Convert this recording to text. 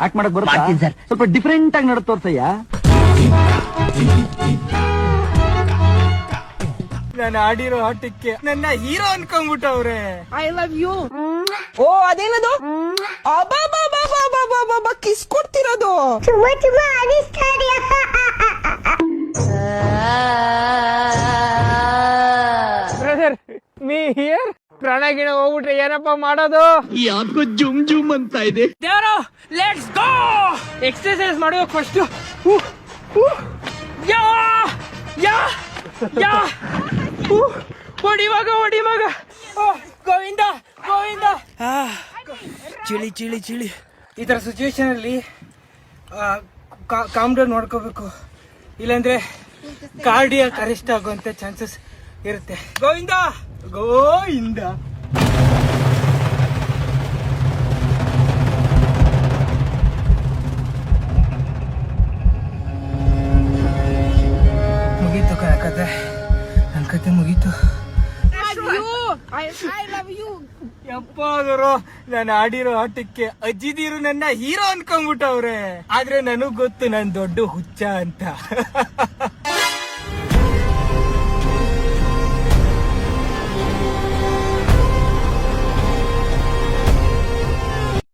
Act ಮಾಡಕ್ ಮಾಡ್ತೀನಿ ಬರುತ್ತೆ ಸರ್. ಸ್ವಲ್ಪ ಡಿಫ್ರೆಂಟ್ ಆಗಿ ನಡ್ ತೋರ್ಸಯ್ಯ. ನಾನು ಆಡಿರೋ ಆಟಕ್ಕೆ ನನ್ನ ಹೀರೋ ಅನ್ಕೊಂಡ್ಬಿಟ್ಟವ್ರೆ. I love you. ಓ ಅದೇನದು ಕಿಸ್ ಕೊಡ್ತಿರೋದು. Brother me here. ಪ್ರಾಣ ಗಿಣ ಹೋಗ್ಬಿಟ್ರೆ ಏನಪ್ಪ ಮಾಡೋದು? ಯಾಕೋ ಜುಮ್ ಜುಮ್ ಅಂತ ಇದೆ. ದೇವ್ರು ಲೆಟ್ಸ್ ಗೋ. ಎಕ್ಸರ್ಸೈಸ್ ಮಾಡುವ ಫಸ್ಟ್. ಯಾ ಯಾ ಯಾ ಹೊಡಿ ಮಗ. ಗೋವಿಂದ ಗೋವಿಂದ. ಚಿಳಿ ಚಿಳಿ ಚಿಳಿ. ಈ ತರ ಸಿಚುವೇಶನ್ ಅಲ್ಲಿ ಕಾಮ್ ಡೌನ್ ಮಾಡ್ಕೋಬೇಕು, ಇಲ್ಲಾಂದ್ರೆ ಕಾರ್ಡಿಯಾಕ್ ಅರೆಸ್ಟ್ ಆಗುವಂತ ಚಾನ್ಸಸ್ ಇರುತ್ತೆ. ಗೋವಿಂದ ಗೋವಿಂದ. ಮುಗೀತು ಕತೆ, ನನ್ನ ಕತೆ ಮುಗೀತು. I love you. ಯಪ್ಪಾದರು ನಾನು ಆಡಿರೋ ಆಟಕ್ಕೆ ಅಜ್ಜಿದೀರು ನನ್ನ ಹೀರೋ ಅನ್ಕೊಂಡ್ಬಿಟ್ಟವ್ರೆ. ಆದ್ರೆ ನನಗ್ ಗೊತ್ತು ನಾನ್ ದೊಡ್ಡ ಹುಚ್ಚ ಅಂತ.